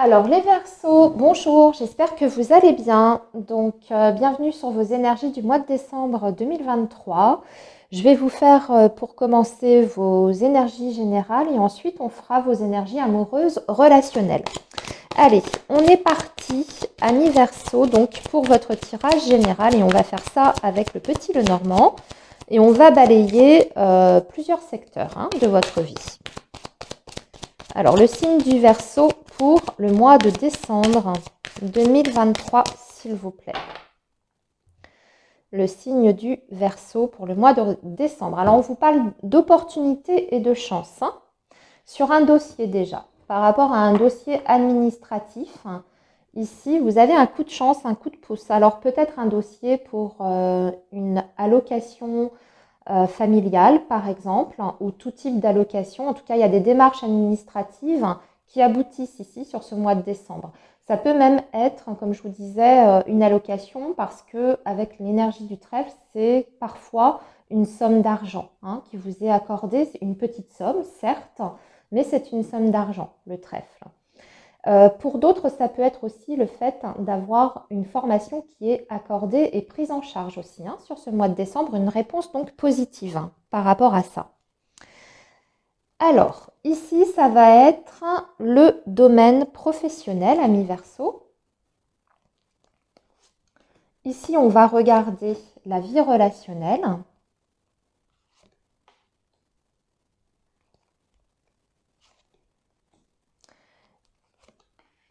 Alors les Verseaux, bonjour, j'espère que vous allez bien. Bienvenue sur vos énergies du mois de décembre 2023. Je vais vous faire pour commencer vos énergies générales et ensuite on fera vos énergies amoureuses relationnelles. Allez, on est parti, amis Verseaux, donc pour votre tirage général et on va faire ça avec le petit Lenormand et on va balayer plusieurs secteurs de votre vie. Alors, le signe du Verseau pour le mois de décembre 2023, s'il vous plaît. Le signe du Verseau pour le mois de décembre. Alors, on vous parle d'opportunités et de chance sur un dossier déjà. Par rapport à un dossier administratif, ici, vous avez un coup de chance, un coup de pouce. Alors, peut-être un dossier pour une allocation familiale, par exemple, ou tout type d'allocation. En tout cas, il y a des démarches administratives qui aboutissent ici sur ce mois de décembre. Ça peut même être, comme je vous disais, une allocation parce que avec l'énergie du trèfle, c'est parfois une somme d'argent qui vous est accordée. C'est une petite somme, certes, mais c'est une somme d'argent, le trèfle. Pour d'autres, ça peut être aussi le fait d'avoir une formation qui est accordée et prise en charge aussi sur ce mois de décembre, une réponse donc positive par rapport à ça. Alors, ici, ça va être le domaine professionnel, amis Verseau. Ici, on va regarder la vie relationnelle.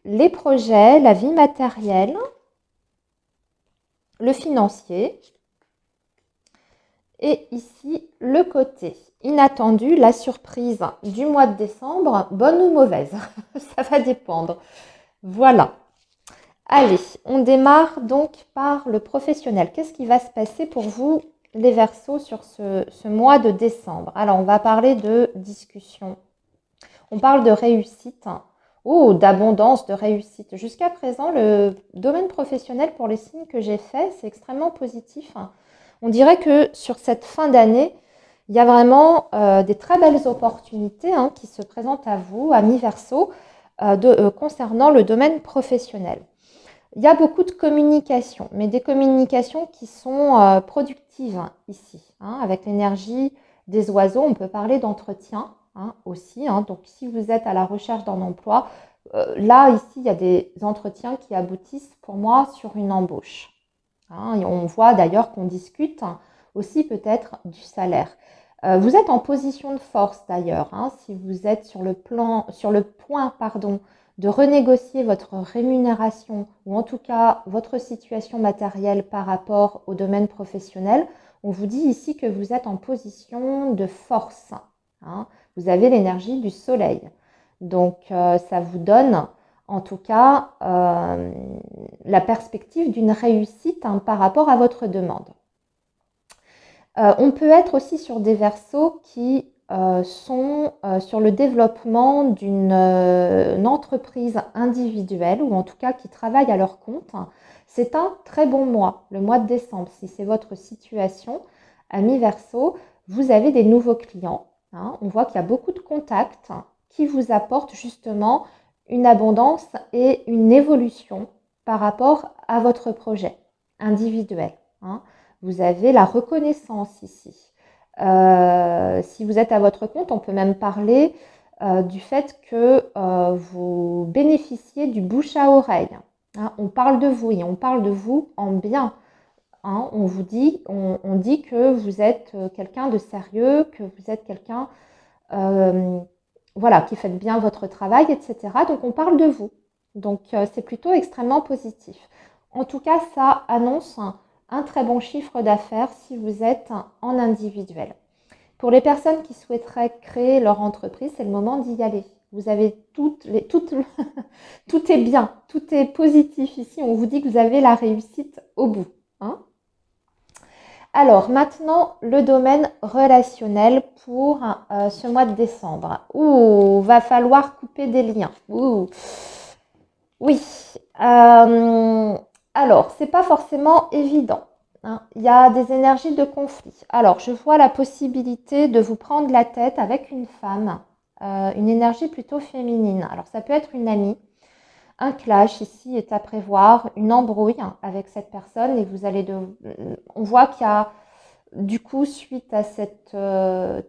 Les projets, la vie matérielle, le financier. Et ici, le côté inattendu, la surprise du mois de décembre, bonne ou mauvaise, ça va dépendre. Voilà. Allez, on démarre donc par le professionnel. Qu'est-ce qui va se passer pour vous, les Verseaux, sur ce mois de décembre? Alors, on va parler de discussion. On parle de réussite. Oh, d'abondance, de réussite. Jusqu'à présent, le domaine professionnel pour les signes que j'ai faits, c'est extrêmement positif. On dirait que sur cette fin d'année, il y a vraiment des très belles opportunités qui se présentent à vous, amis Verseaux, concernant le domaine professionnel. Il y a beaucoup de communications, mais des communications qui sont productives ici. Avec l'énergie des oiseaux, on peut parler d'entretien aussi. Donc, si vous êtes à la recherche d'un emploi, là, ici, il y a des entretiens qui aboutissent pour moi sur une embauche. Et on voit d'ailleurs qu'on discute aussi peut-être du salaire. Vous êtes en position de force d'ailleurs, si vous êtes sur le point de renégocier votre rémunération ou en tout cas votre situation matérielle par rapport au domaine professionnel, on vous dit ici que vous êtes en position de force. Vous avez l'énergie du soleil. Donc, ça vous donne en tout cas la perspective d'une réussite par rapport à votre demande. On peut être aussi sur des Verseaux qui sont sur le développement d'une entreprise individuelle ou en tout cas qui travaillent à leur compte. C'est un très bon mois, le mois de décembre. Si c'est votre situation, amis Verseaux, vous avez des nouveaux clients. On voit qu'il y a beaucoup de contacts qui vous apportent justement une abondance et une évolution par rapport à votre projet individuel. Vous avez la reconnaissance ici. Si vous êtes à votre compte, on peut même parler du fait que vous bénéficiez du bouche à oreille. On parle de vous et on parle de vous en bien. On vous dit, on dit que vous êtes quelqu'un de sérieux, que vous êtes quelqu'un qui faites bien votre travail, etc. Donc, on parle de vous. Donc, c'est plutôt extrêmement positif. En tout cas, ça annonce un très bon chiffre d'affaires si vous êtes en individuel. Pour les personnes qui souhaiteraient créer leur entreprise, c'est le moment d'y aller. Vous avez tout est bien, tout est positif ici. On vous dit que vous avez la réussite au bout. Alors maintenant, le domaine relationnel pour ce mois de décembre. Va falloir couper des liens. Oui. Alors, c'est pas forcément évident. Il y a des énergies de conflit. Alors, je vois la possibilité de vous prendre la tête avec une femme, une énergie plutôt féminine. Alors, ça peut être une amie. Un clash ici est à prévoir, une embrouille avec cette personne et vous allez on voit qu'il y a du coup, suite à cette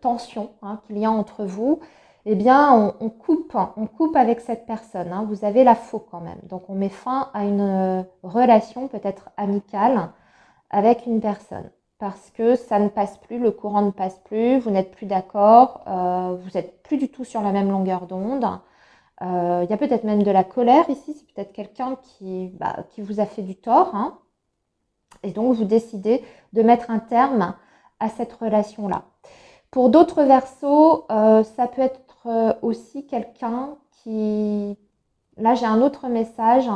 tension qu'il y a entre vous, eh bien, on coupe avec cette personne. Vous avez la faux quand même. Donc, on met fin à une relation peut-être amicale avec une personne. Parce que ça ne passe plus, le courant ne passe plus, vous n'êtes plus d'accord, vous n'êtes plus du tout sur la même longueur d'onde. Il y a peut-être même de la colère ici, c'est peut-être quelqu'un qui vous a fait du tort. Et donc, vous décidez de mettre un terme à cette relation-là. Pour d'autres versos, ça peut être aussi quelqu'un qui... Là, j'ai un autre message.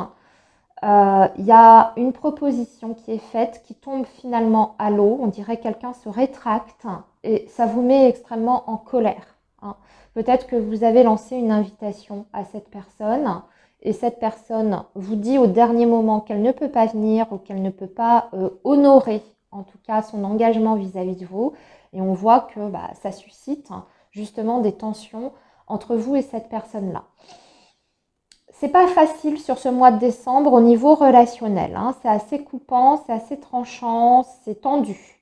Il y a une proposition qui est faite, qui tombe finalement à l'eau. On dirait que quelqu'un se rétracte et ça vous met extrêmement en colère. Peut-être que vous avez lancé une invitation à cette personne et cette personne vous dit au dernier moment qu'elle ne peut pas venir ou qu'elle ne peut pas honorer en tout cas son engagement vis-à-vis de vous. Et on voit que ça suscite justement des tensions entre vous et cette personne-là. C'est pas facile sur ce mois de décembre au niveau relationnel. C'est assez coupant, c'est assez tranchant, c'est tendu.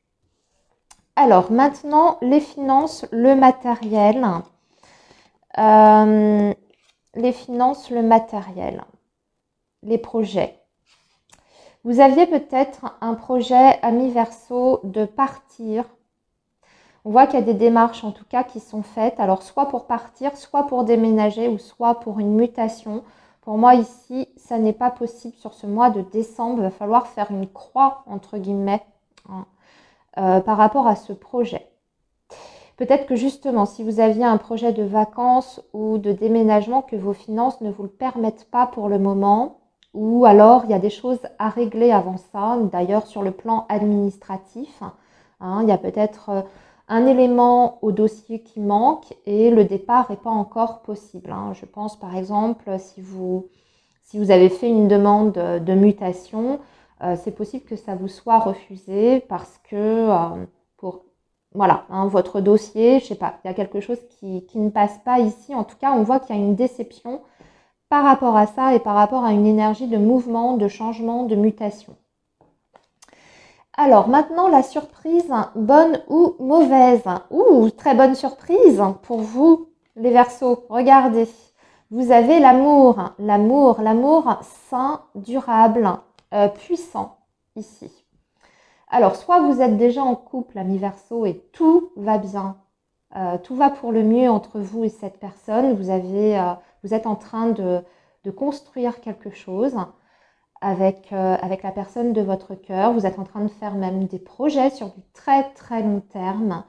Alors maintenant, les finances, le matériel. Les finances, le matériel, les projets. Vous aviez peut-être un projet, ami Verseau, de partir. On voit qu'il y a des démarches en tout cas qui sont faites. Alors soit pour partir, soit pour déménager ou soit pour une mutation. Pour moi ici, ça n'est pas possible sur ce mois de décembre. Il va falloir faire une croix entre guillemets par rapport à ce projet. Peut-être que justement, si vous aviez un projet de vacances ou de déménagement, que vos finances ne vous le permettent pas pour le moment, ou alors il y a des choses à régler avant ça. D'ailleurs, sur le plan administratif, il y a peut-être un élément au dossier qui manque et le départ n'est pas encore possible. Je pense par exemple, si vous avez fait une demande de mutation, c'est possible que ça vous soit refusé parce que voilà, votre dossier, je ne sais pas, il y a quelque chose qui ne passe pas ici. En tout cas, on voit qu'il y a une déception par rapport à ça et par rapport à une énergie de mouvement, de changement, de mutation. Alors maintenant, la surprise, bonne ou mauvaise? Très bonne surprise pour vous, les Verseaux. Regardez, vous avez l'amour, l'amour sain, durable, puissant ici. Alors, soit vous êtes déjà en couple, ami Verseau, et tout va bien. Tout va pour le mieux entre vous et cette personne. Vous êtes en train de construire quelque chose avec la personne de votre cœur. Vous êtes en train de faire même des projets sur du très très long terme.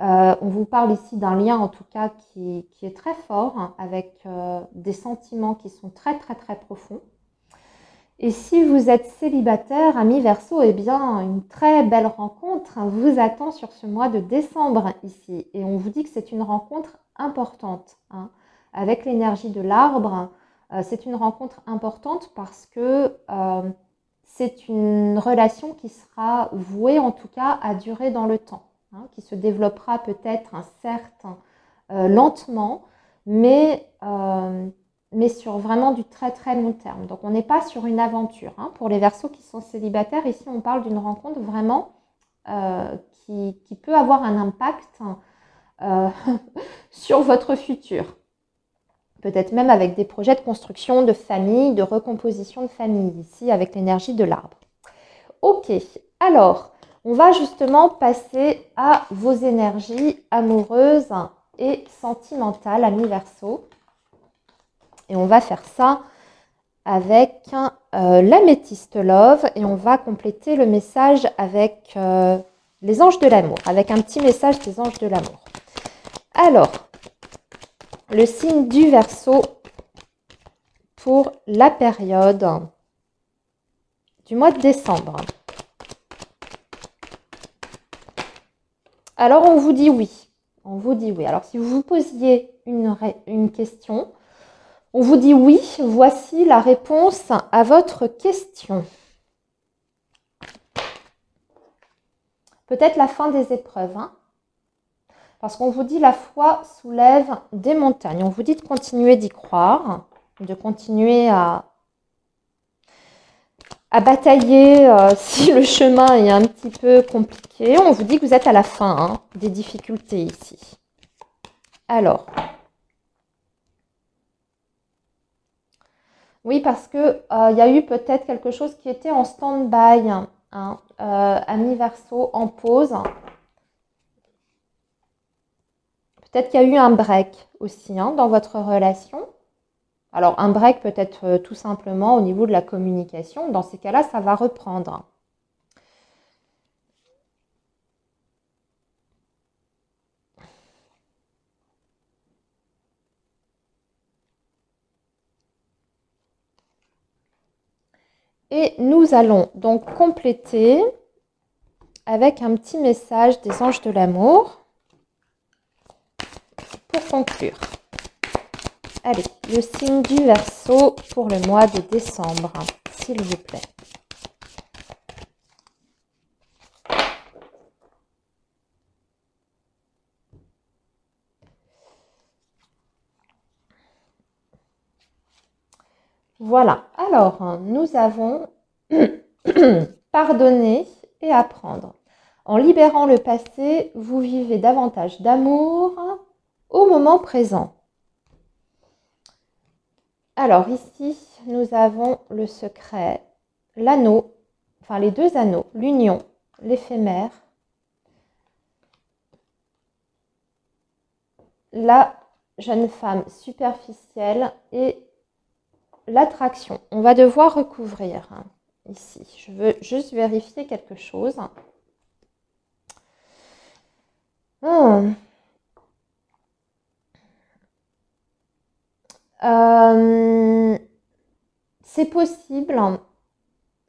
On vous parle ici d'un lien en tout cas qui est très fort, avec des sentiments qui sont très très très profonds. Et si vous êtes célibataire, ami Verseau, eh bien, une très belle rencontre vous attend sur ce mois de décembre ici. Et on vous dit que c'est une rencontre importante. Avec l'énergie de l'arbre, c'est une rencontre importante parce que c'est une relation qui sera vouée en tout cas à durer dans le temps, qui se développera peut-être certes lentement, mais sur vraiment du très très long terme. Donc on n'est pas sur une aventure. Pour les Verseaux qui sont célibataires, ici on parle d'une rencontre vraiment qui peut avoir un impact sur votre futur. Peut-être même avec des projets de construction de famille, de recomposition de famille, ici avec l'énergie de l'arbre. Ok, alors on va justement passer à vos énergies amoureuses et sentimentales, amis Verseaux. Et on va faire ça avec l'améthyste love et on va compléter le message avec les anges de l'amour, avec un petit message des anges de l'amour. Alors, le signe du Verseau pour la période du mois de décembre. Alors, on vous dit oui. On vous dit oui. Alors, si vous vous posiez une question, on vous dit oui, voici la réponse à votre question. Peut-être la fin des épreuves, parce qu'on vous dit la foi soulève des montagnes. On vous dit de continuer d'y croire, de continuer à à batailler si le chemin est un petit peu compliqué. On vous dit que vous êtes à la fin hein, des difficultés ici. Alors, oui, parce que y a eu peut-être quelque chose qui était en stand-by, hein, ami Verseau, en pause. Peut-être qu'il y a eu un break aussi hein, dans votre relation. Alors, un break peut-être tout simplement au niveau de la communication. Dans ces cas-là, ça va reprendre. Et nous allons donc compléter avec un petit message des anges de l'amour pour conclure. Allez, le signe du Verseau pour le mois de décembre, s'il vous plaît. Voilà, alors nous avons pardonner et apprendre. En libérant le passé, vous vivez davantage d'amour au moment présent. Alors ici, nous avons le secret, l'anneau, enfin les deux anneaux, l'union, l'éphémère, la jeune femme superficielle et l'attraction. On va devoir recouvrir hein, ici. Je veux juste vérifier quelque chose. C'est possible.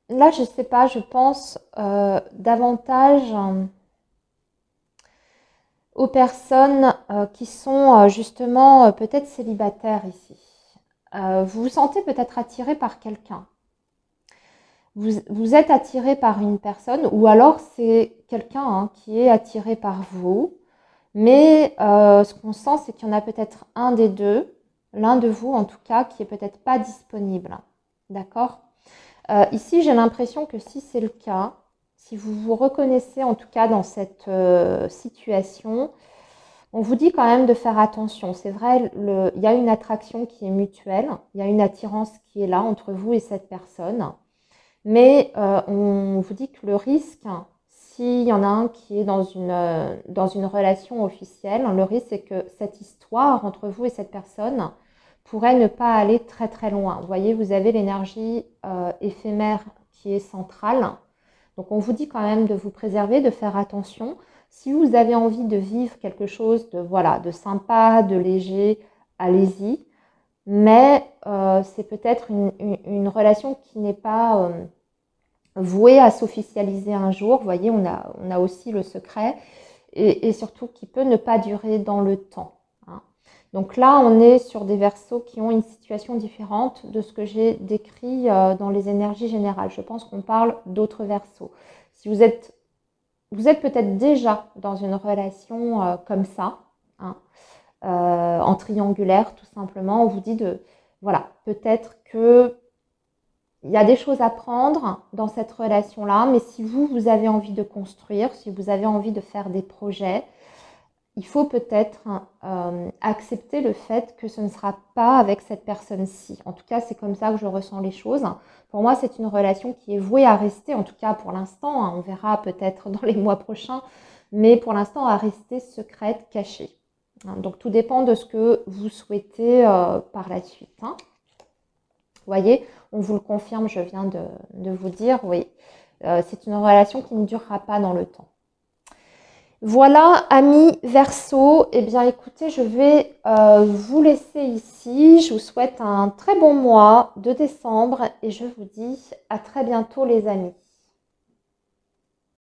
Là, je ne sais pas, je pense davantage aux personnes qui sont justement peut-être célibataires ici. Vous vous sentez peut-être attiré par quelqu'un. Vous êtes attiré par une personne ou alors c'est quelqu'un hein, qui est attiré par vous. Mais ce qu'on sent, c'est qu'il y en a peut-être un des deux, l'un de vous en tout cas, qui est peut-être pas disponible. D'accord ? Ici, j'ai l'impression que si c'est le cas, si vous vous reconnaissez en tout cas dans cette situation, on vous dit quand même de faire attention. C'est vrai, il y a une attraction qui est mutuelle, il y a une attirance qui est là entre vous et cette personne. Mais on vous dit que le risque, s'il y en a un qui est dans une relation officielle, le risque c'est que cette histoire entre vous et cette personne pourrait ne pas aller très très loin. Vous voyez, vous avez l'énergie éphémère qui est centrale. Donc on vous dit quand même de vous préserver, de faire attention. Si vous avez envie de vivre quelque chose de, voilà, de sympa, de léger, allez-y. Mais c'est peut-être une relation qui n'est pas vouée à s'officialiser un jour. Vous voyez, on a aussi le secret et surtout qui peut ne pas durer dans le temps. Donc là, on est sur des Verseaux qui ont une situation différente de ce que j'ai décrit dans les énergies générales. Je pense qu'on parle d'autres Verseaux. Si vous êtes peut-être déjà dans une relation comme ça, hein, en triangulaire tout simplement, on vous dit de, voilà, peut-être que il y a des choses à prendre dans cette relation-là, mais si vous avez envie de construire, si vous avez envie de faire des projets, il faut peut-être accepter le fait que ce ne sera pas avec cette personne-ci. En tout cas, c'est comme ça que je ressens les choses. Pour moi, c'est une relation qui est vouée à rester, en tout cas pour l'instant. On verra peut-être dans les mois prochains, mais pour l'instant, à rester secrète, cachée. Donc, tout dépend de ce que vous souhaitez par la suite. Vous voyez, on vous le confirme, je viens de vous dire, oui, c'est une relation qui ne durera pas dans le temps. Voilà, amis Verseau, eh bien écoutez, je vais vous laisser ici. Je vous souhaite un très bon mois de décembre et je vous dis à très bientôt les amis.